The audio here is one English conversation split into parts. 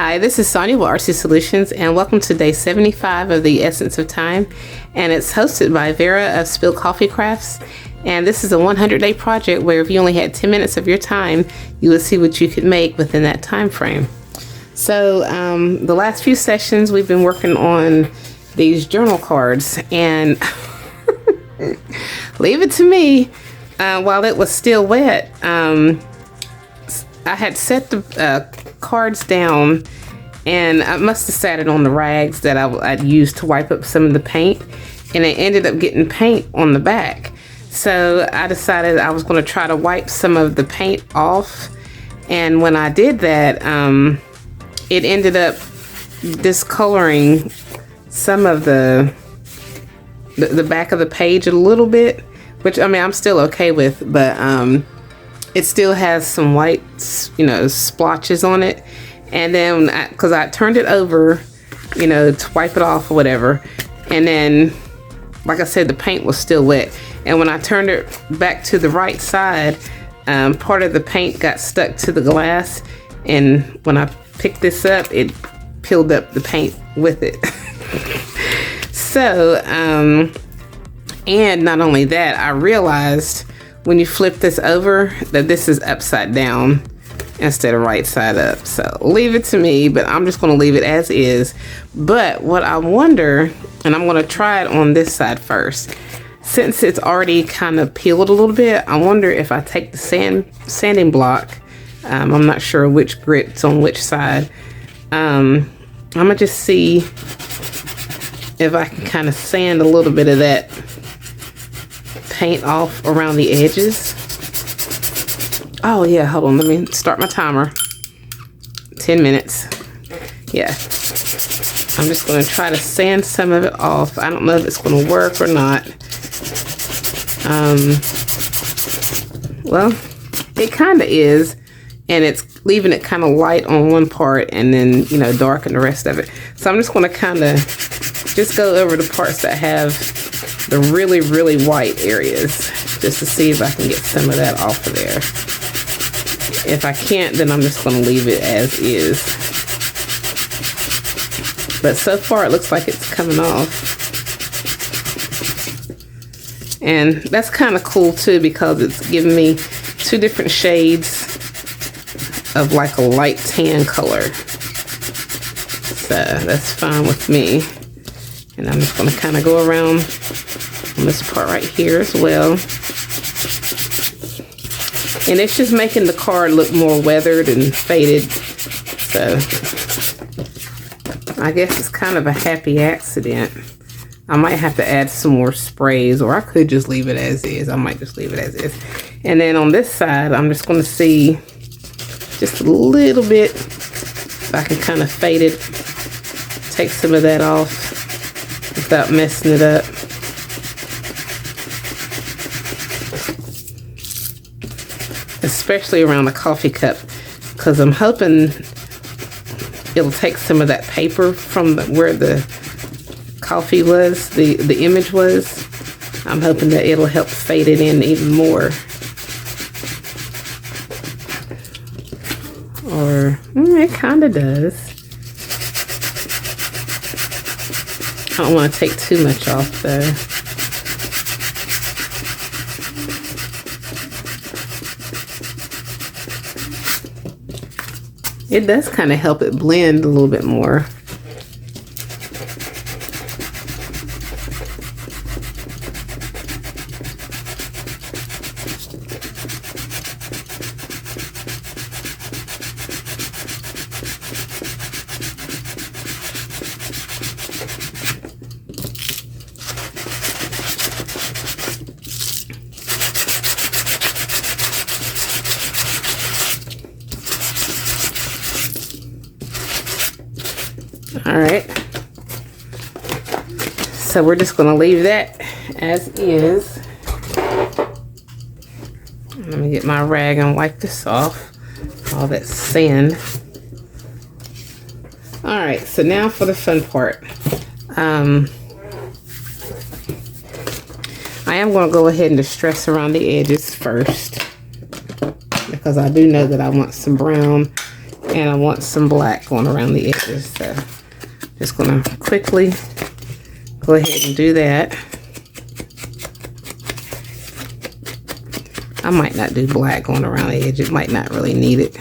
Hi, this is Sonia with RC Solutions, and welcome to day 75 of the Essence of Time, and it's hosted by Vera of Spilled Coffee Crafts. And this is a 100-day project where if you only had 10 minutes of your time, you would see what you could make within that time frame. So the last few sessions we've been working on these journal cards, and leave it to me, while it was still wet, I had set the cards down, and I must have sat it on the rags that I'd used to wipe up some of the paint, and it ended up getting paint on the back. So I decided I was going to try to wipe some of the paint off, and when I did that, it ended up discoloring some of the back of the page a little bit, which I mean I'm still okay with, but it still has some white, splotches on it. And then because I turned it over, to wipe it off or whatever, and then like I said, the paint was still wet, and when I turned it back to the right side, part of the paint got stuck to the glass, and when I picked this up, it peeled up the paint with it. So and not only that, I realized when you flip this over that this is upside down instead of right side up. So leave it to me, but I'm just going to leave it as is. But what I wonder, and I'm going to try it on this side first, since it's already kind of peeled a little bit, I wonder if I take the sanding block, I'm not sure which grit's on which side, I'm gonna just see if I can kind of sand a little bit of that paint off around the edges. Oh yeah, hold on, let me start my timer. 10 minutes. Yeah, I'm just going to try to sand some of it off. I don't know if it's going to work or not. Well, it kind of is, and it's leaving it kind of light on one part and then dark in the rest of it. So I'm just going to kind of just go over the parts that have the really, really white areas, just to see if I can get some of that off of there. If I can't, then I'm just going to leave it as is. But so far it looks like it's coming off. And that's kind of cool too, because it's giving me two different shades of like a light tan color. So that's fine with me. And I'm just going to kind of go around on this part right here as well. And it's just making the card look more weathered and faded. So I guess it's kind of a happy accident. I might have to add some more sprays, or I could just leave it as is. I might just leave it as is. And then on this side, I'm just going to see just a little bit if I can kind of fade it, take some of that off without messing it up. Especially around the coffee cup, because I'm hoping it'll take some of that paper from where the coffee was, the image was. I'm hoping that it'll help fade it in even more. Or it kind of does. I don't want to take too much off though. It does kind of help it blend a little bit more. Alright, so we're just going to leave that as is. Let me get my rag and wipe this off, all that sand. Alright, so now for the fun part. I am going to go ahead and distress around the edges first, because I do know that I want some brown and I want some black going around the edges. So just gonna quickly go ahead and do that. I might not do black going around the edge. It might not really need it.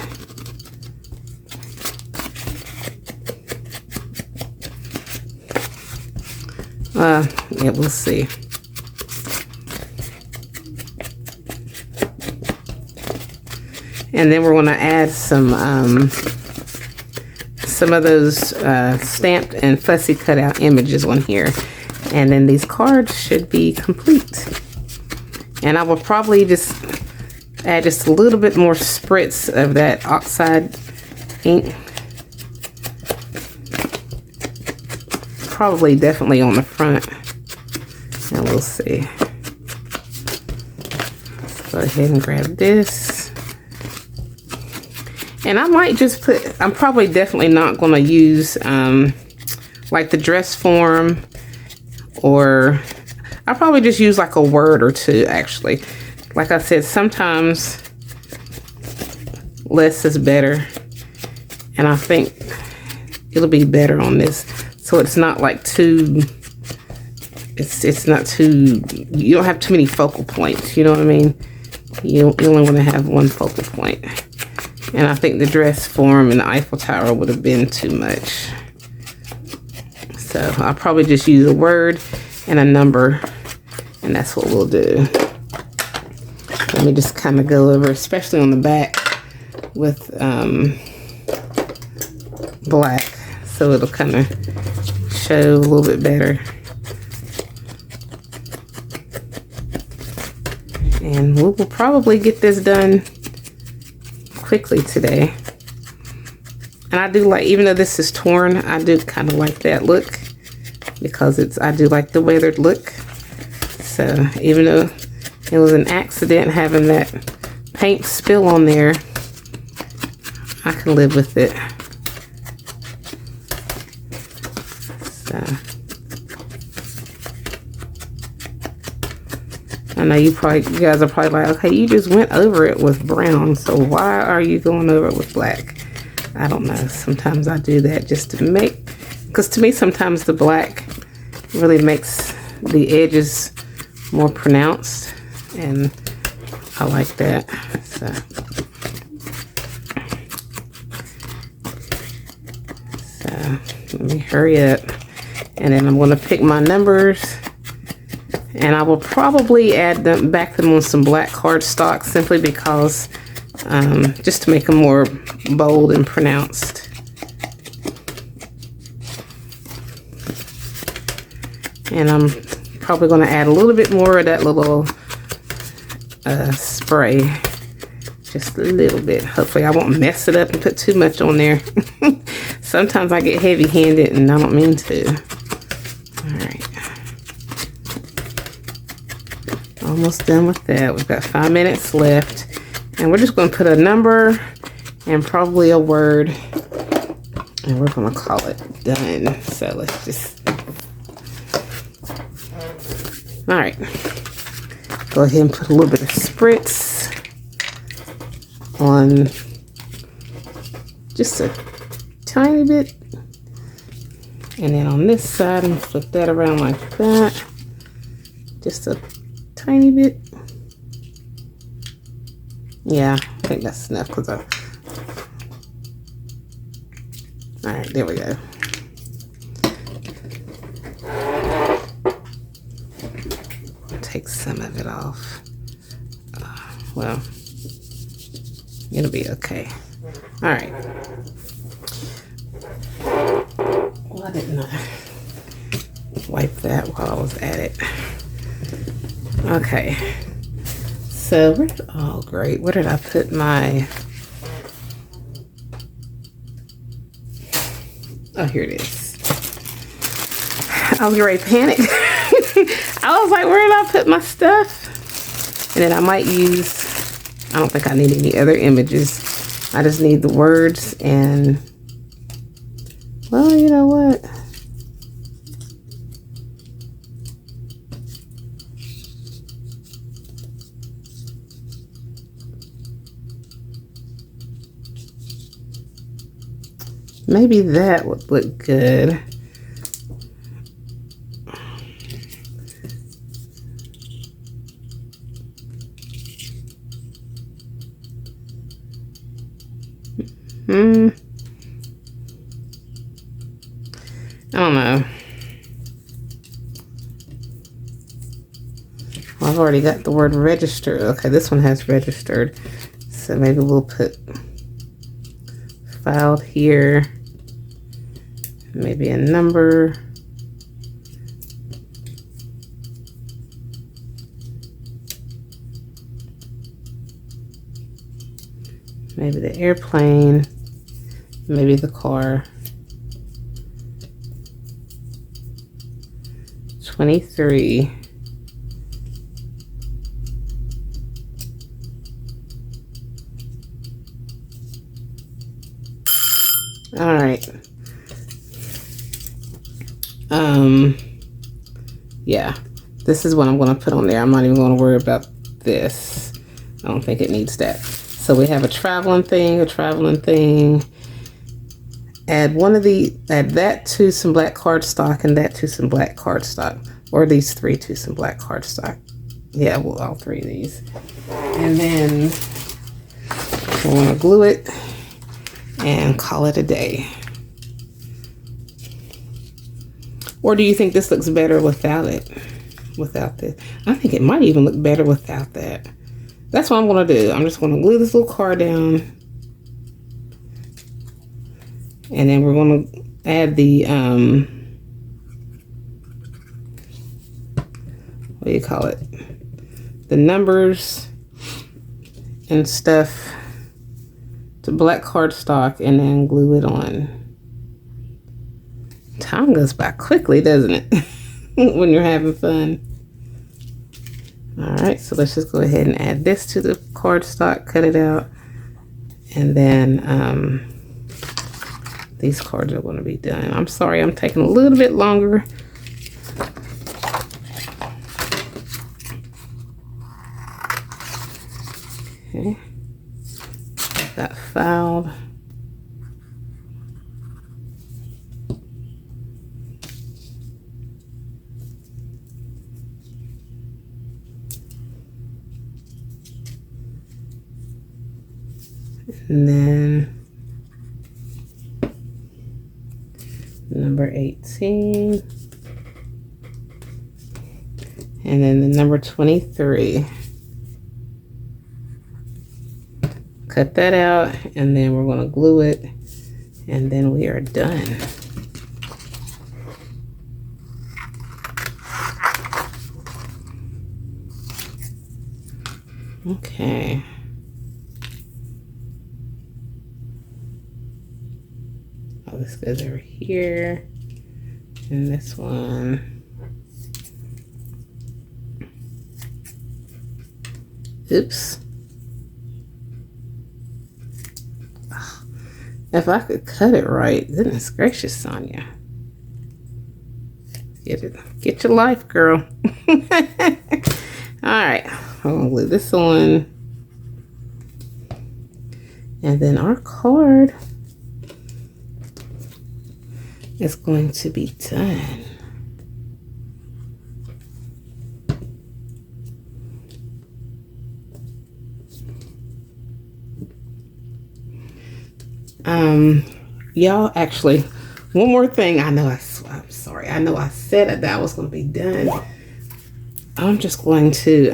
Yeah, we'll see. And then we're going to add some of those stamped and fussy cutout images on here. And then these cards should be complete. And I will probably just add just a little bit more spritz of that oxide ink. Probably definitely on the front. And we'll see. Let's go ahead and grab this. And I might just put, I'm probably definitely not going to use like the dress form, or I'll probably just use like a word or two actually. Like I said, sometimes less is better. And I think it'll be better on this. So it's not like too, it's not too, you don't have too many focal points, you know what I mean? You only want to have one focal point. And I think the dress form and the Eiffel Tower would have been too much. So I'll probably just use a word and a number, and that's what we'll do. Let me just kind of go over, especially on the back, with black, so it'll kind of show a little bit better. And we'll probably get this done quickly today. And I do like, even though this is torn, I do kind of like that look, because I do like the weathered look. So even though it was an accident having that paint spill on there, I can live with it. So I know you guys are probably like, okay, you just went over it with brown, so why are you going over it with black? I don't know. Sometimes I do that just to make, because to me sometimes the black really makes the edges more pronounced, and I like that. So let me hurry up, and then I'm going to pick my numbers, and I will probably add them on some black cardstock, simply because just to make them more bold and pronounced. And I'm probably going to add a little bit more of that little spray, just a little bit. Hopefully I won't mess it up and put too much on there. Sometimes I get heavy-handed and I don't mean to. Alright. Almost done with that. We've got 5 minutes left. And we're just going to put a number and probably a word. And we're going to call it done. So let's just... Alright. Go ahead and put a little bit of spritz on, just a tiny bit. And then on this side, and flip that around like that. Just a tiny bit. Yeah, I think that's enough, because alright, there we go. Take some of it off. Well, it'll be okay. Alright. Why didn't I wipe that while I was at it? Okay. So, oh great, where did I put my... Oh, here it is. I was ready to panic. I was like, where did I put my stuff? And then I might use, I don't think I need any other images. I just need the words and, well, you know what? Maybe that would look good. I don't know. Well, I've already got the word registered. Okay, this one has registered. So maybe we'll put filed here. Maybe a number. Maybe the airplane. Maybe the car. 23. All right. Yeah, this is what I'm going to put on there. I'm not even going to worry about this. I don't think it needs that. So we have a traveling thing, Add one of the, add that to some black cardstock and that to some black cardstock, or these three to some black cardstock. Yeah, well, all three of these. And then we're going to glue it and call it a day. Or do you think this looks better without it? Without this? I think it might even look better without that. That's what I'm going to do. I'm just going to glue this little card down. And then we're going to add the, what do you call it? The numbers and stuff to black cardstock and then glue it on. Time goes by quickly, doesn't it? When you're having fun. All right, so let's just go ahead and add this to the cardstock, cut it out. And then these cards are going to be done. I'm sorry, I'm taking a little bit longer. Okay, got filed. And then number 18. And then the number 23. Cut that out, and then we're going to glue it, and then we are done. Okay. Oh, this goes over here, and this one. Oops. If I could cut it right, goodness gracious, Sonia. Get your life, girl. All right, I'm gonna glue this on. And then our card is going to be done. Y'all, actually, one more thing. I'm sorry. I know I said that was going to be done. I'm just going to,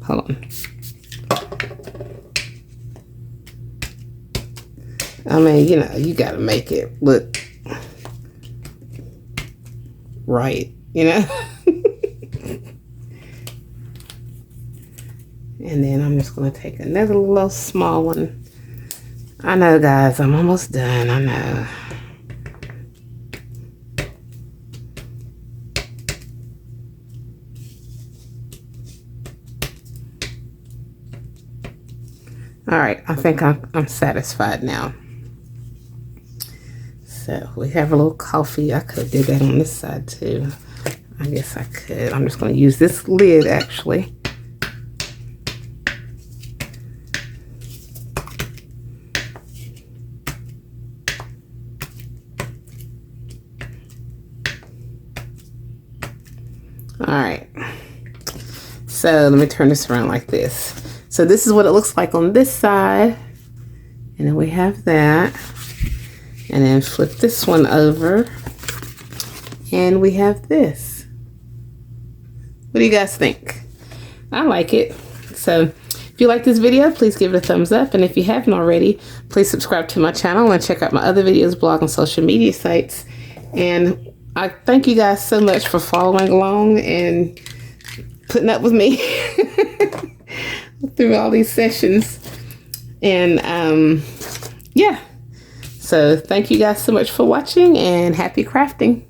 hold on. I mean, you know, you got to make it look right, you know? And then I'm just going to take another little small one. I know, guys, I'm almost done. I know. All right, I think I'm satisfied now. So we have a little coffee. I could have did that on this side too. I guess I could. I'm just going to use this lid actually. All right. So let me turn this around like this. So this is what it looks like on this side. And then we have that. And then flip this one over. And we have this. What do you guys think? I like it. So if you like this video, please give it a thumbs up. And if you haven't already, please subscribe to my channel and check out my other videos, blog, and social media sites. And I thank you guys so much for following along and putting up with me through all these sessions. And yeah. So thank you guys so much for watching, and happy crafting.